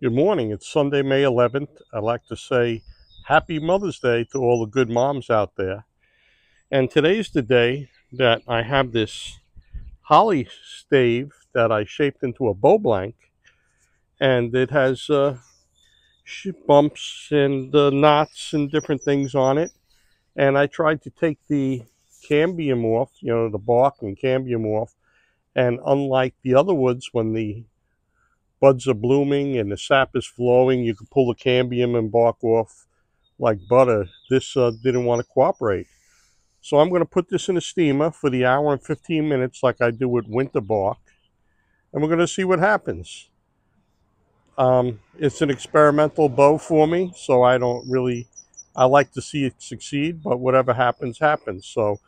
Good morning. It's Sunday, May 11th. I'd like to say Happy Mother's Day to all the good moms out there. And today's the day that I have this holly stave that I shaped into a bow blank, and it has bumps and knots and different things on it. And I tried to take the cambium off, the bark and cambium off. And unlike the other woods, when the buds are blooming and the sap is flowing, you can pull the cambium and bark off like butter. This didn't want to cooperate. So I'm going to put this in a steamer for the hour and 15 minutes like I do with winter bark. And we're going to see what happens. It's an experimental bow for me, so I like to see it succeed, but whatever happens, happens. So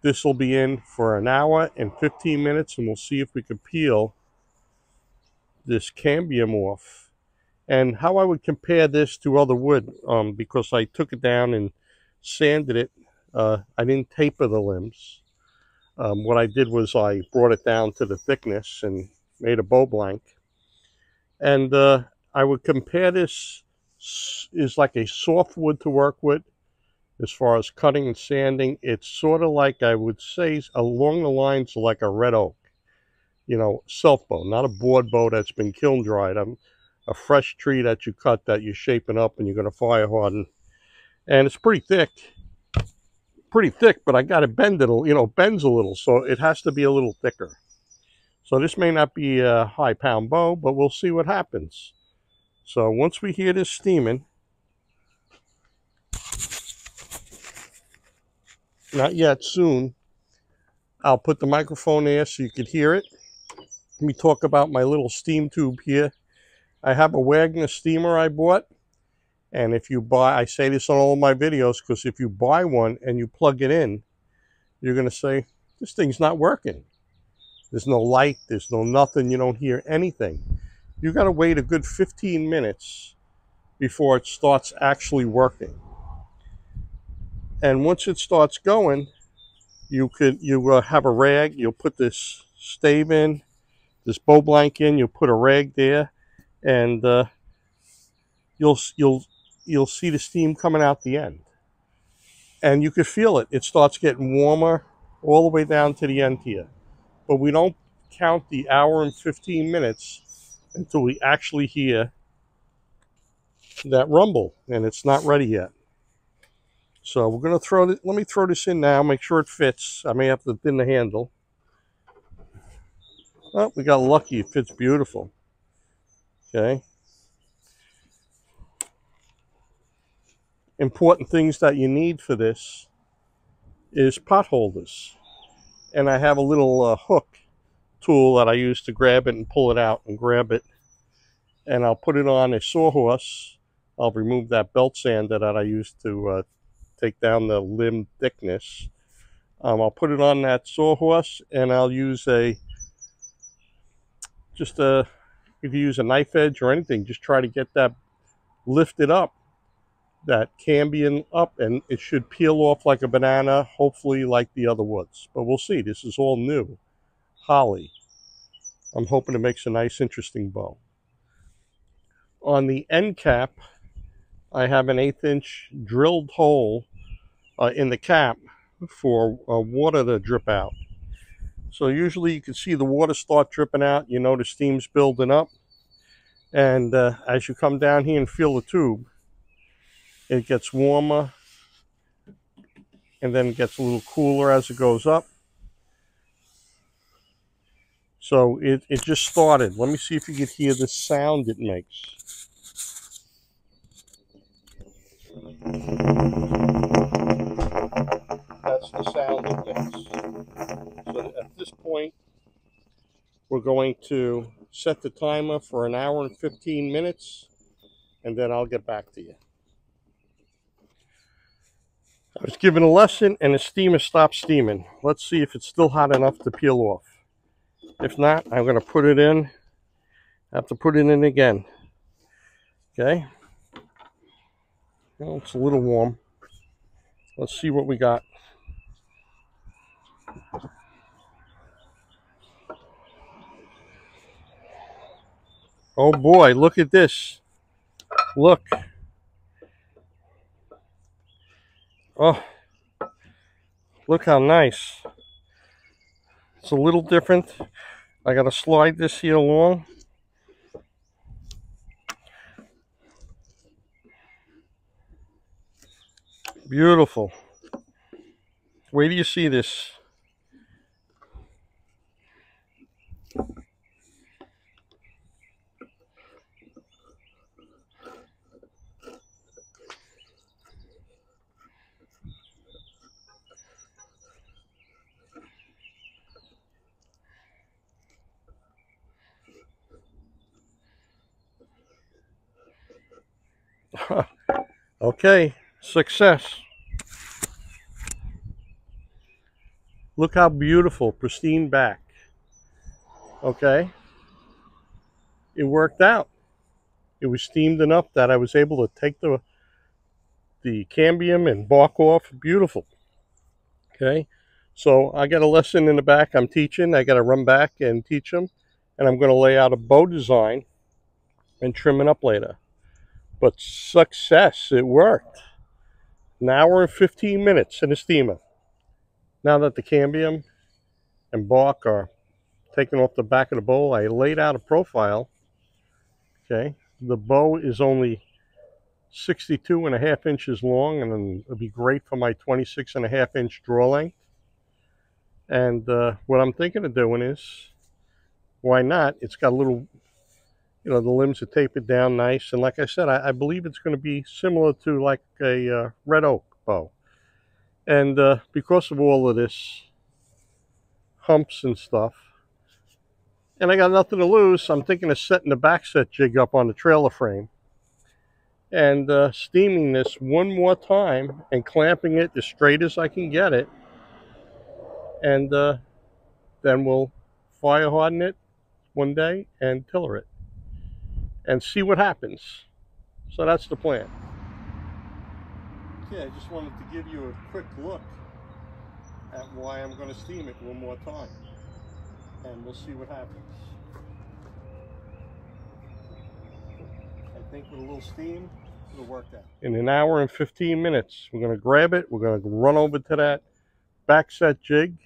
this will be in for an hour and 15 minutes, and we'll see if we can peel this cambium off. And how I would compare this to other wood, because I took it down and sanded it. I didn't taper the limbs. What I did was I brought it down to the thickness and made a bow blank. And I would compare this is like a soft wood to work with as far as cutting and sanding. It's sort of like, I would say, along the lines of like a red oak, self bow, not a board bow that's been kiln dried. A fresh tree that you cut that you're shaping up and you're going to fire harden. And it's pretty thick, but I got to bend it, bends a little, so it has to be a little thicker. So this may not be a high pound bow, but we'll see what happens. So once we hear this steaming, not yet, soon, I'll put the microphone there so you can hear it. Let me talk about my little steam tube here. I have a Wagner steamer I bought, and if you buy, I say this on all of my videos, because if you buy one and you plug it in, you're going to say, this thing's not working. There's no light, there's no nothing, you don't hear anything. You got to wait a good 15 minutes before it starts actually working. And once it starts going, you have a rag, you'll put this stave in, this bow blank in, you'll put a rag there, and you'll see the steam coming out the end. And you can feel it. It starts getting warmer all the way down to the end here. But we don't count the hour and 15 minutes until we actually hear that rumble, and it's not ready yet. So we're going to let me throw this in now, make sure it fits. I may have to thin the handle. Oh, we got lucky, it fits beautiful. Okay. Important things that you need for this is pot holders. And I have a little hook tool that I use to grab it and pull it out and grab it. And I'll put it on a sawhorse. I'll remove that belt sander that I used to take down the limb thickness. I'll put it on that sawhorse, and I'll use if you use a knife edge or anything, just try to get that lifted up, that cambium up, and it should peel off like a banana, hopefully like the other woods. But we'll see. This is all new. Holly. I'm hoping it makes a nice, interesting bow. On the end cap, I have an 1/8 inch drilled hole in the cap for water to drip out. So usually you can see the water start dripping out. You know the steam's building up. And as you come down here and feel the tube, it gets warmer, and then it gets a little cooler as it goes up. So it just started. Let me see if you can hear the sound it makes. That's the sound it makes. So at this point, we're going to set the timer for an hour and 15 minutes, and then I'll get back to you. I was given a lesson, and the steamer stopped steaming. Let's see if it's still hot enough to peel off. If not, I'm going to put it in. I have to put it in again. Okay. Well, it's a little warm. Let's see what we got. Oh boy, look at this. Look. Oh, look how nice. It's a little different. I gotta slide this here along. Beautiful. Wait till you see this. Okay, success. Look how beautiful, pristine back. Okay, it worked out. It was steamed enough that I was able to take the cambium and bark off. Beautiful. Okay, so I got a lesson in the back I'm teaching. I got to run back and teach them, and I'm going to lay out a bow design and trim it up later. But success, it worked. An hour and 15 minutes in a steamer. Now that the cambium and bark are taken off the back of the bow, I laid out a profile. Okay, the bow is only 62.5 inches long, and it'll be great for my 26.5 inch draw length. And what I'm thinking of doing is, why not? It's got a little, the limbs are tapered down nice. And like I said, I believe it's going to be similar to like a red oak bow. And because of all of this humps and stuff, and I got nothing to lose, I'm thinking of setting the Backset jig up on the trailer frame and steaming this one more time and clamping it as straight as I can get it. And then we'll fire harden it one day and tiller it and see what happens. So that's the plan. Okay, I just wanted to give you a quick look at why I'm going to steam it one more time, and we'll see what happens. I think with a little steam, it'll work out. In an hour and 15 minutes, we're going to grab it, we're going to run over to that Backset jig,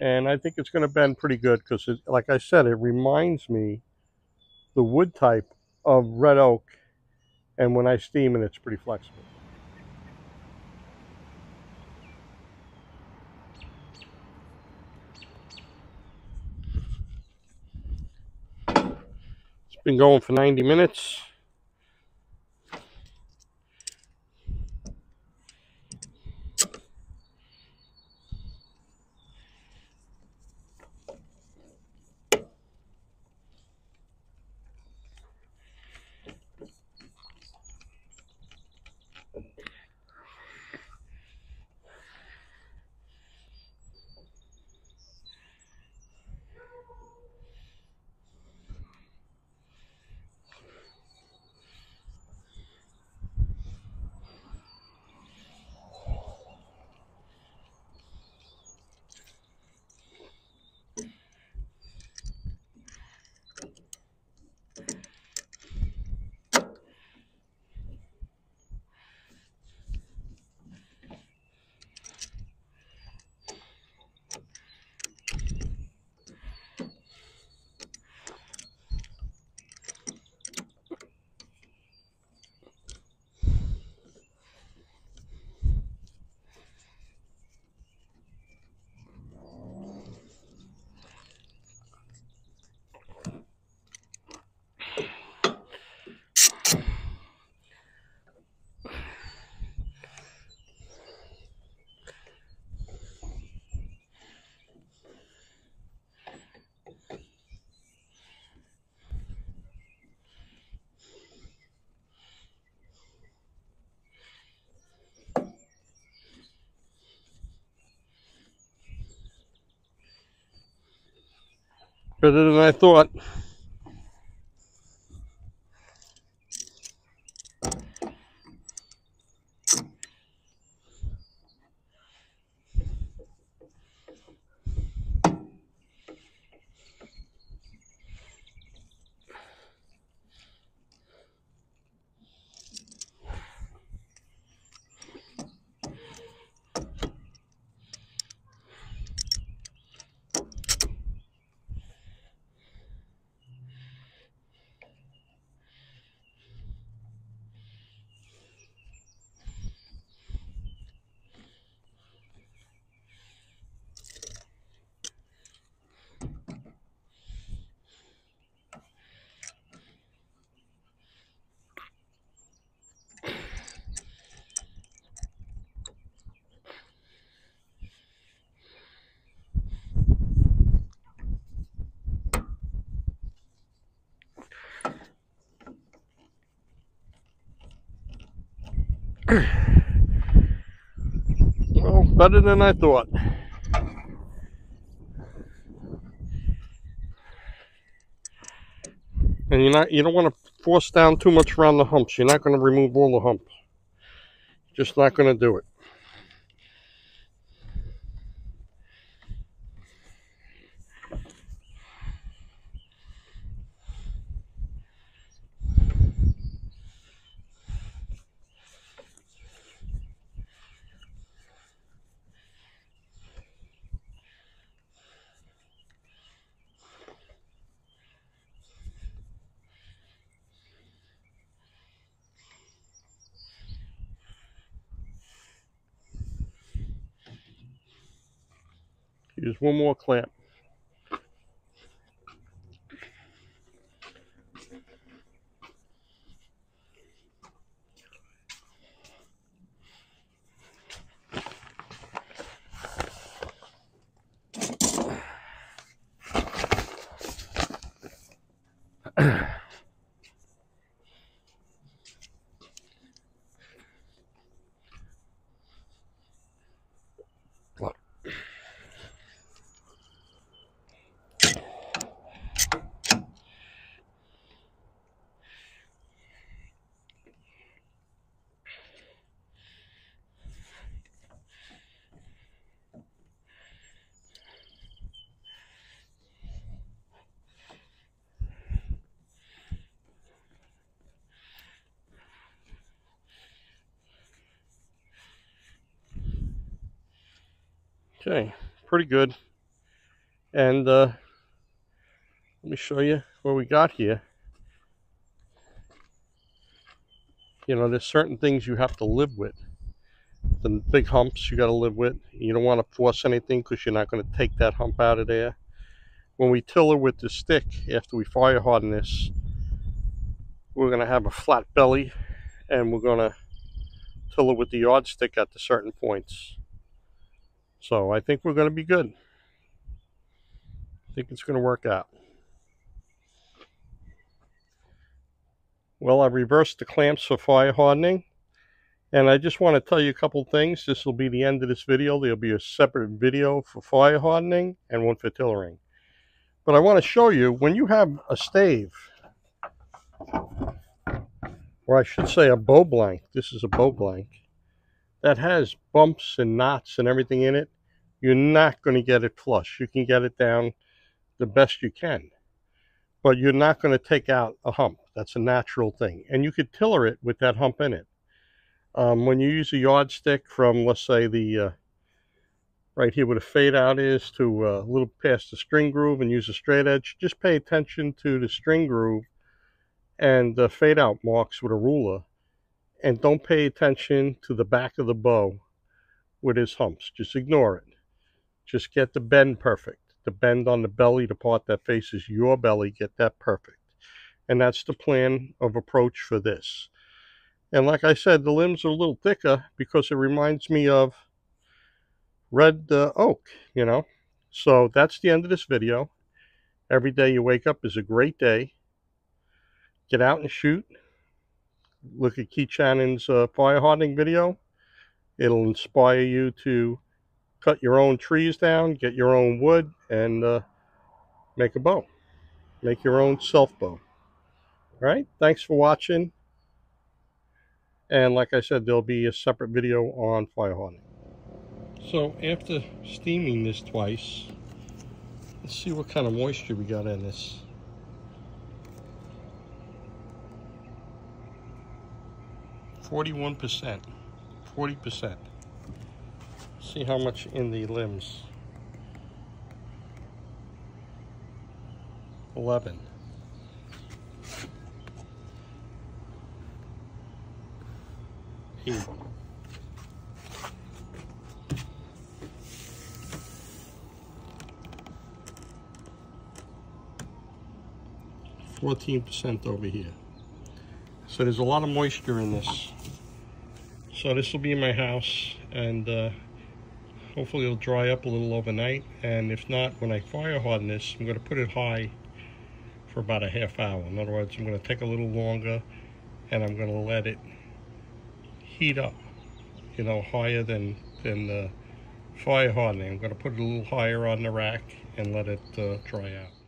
and I think it's going to bend pretty good because, like I said, it reminds me the wood type of red oak, and when I steam it, it's pretty flexible. It's been going for 90 minutes. Better than I thought. Well, better than I thought. And you don't want to force down too much around the humps. You're not going to remove all the hump. Just not going to do it. Use one more clamp. Okay, pretty good. And let me show you what we got here. You know, there's certain things you have to live with. The big humps you got to live with. You don't want to force anything because you're not going to take that hump out of there. When we tiller with the stick, after we fire harden this, we're going to have a flat belly, and we're going to tiller with the yardstick at the certain points. So I think we're going to be good. I think it's going to work out. Well, I reversed the clamps for fire hardening, and I just want to tell you a couple things. This will be the end of this video. There'll be a separate video for fire hardening and one for tillering. But I want to show you, when you have a stave, or I should say a bow blank, this is a bow blank, that has bumps and knots and everything in it, you're not going to get it flush. You can get it down the best you can, but you're not going to take out a hump. That's a natural thing. And you could tiller it with that hump in it. When you use a yardstick from, let's say, the right here where the fade out is to a little past the string groove and use a straight edge, just pay attention to the string groove and the fade out marks with a ruler, and don't pay attention to the back of the bow with his humps. Just ignore it. Just get the bend perfect. The bend on the belly, the part that faces your belly, get that perfect. And that's the plan of approach for this. And like I said, the limbs are a little thicker because it reminds me of red oak, you know. So that's the end of this video. Every day you wake up is a great day. Get out and shoot. Look at Keith Shannon's fire hardening video. It'll inspire you to cut your own trees down, get your own wood, and make a bow. Make your own self bow. All right, thanks for watching. And like I said, there'll be a separate video on fire hardening. So after steaming this twice, let's see what kind of moisture we got in this. %, 40%. See how much in the limbs. 11. Eight. 14% over here. So there's a lot of moisture in this. So this will be in my house, and hopefully it'll dry up a little overnight. And if not, when I fire harden this, I'm going to put it high for about a half hour. In other words, I'm going to take a little longer, and I'm going to let it heat up, you know, higher than the fire hardening. I'm going to put it a little higher on the rack and let it dry out.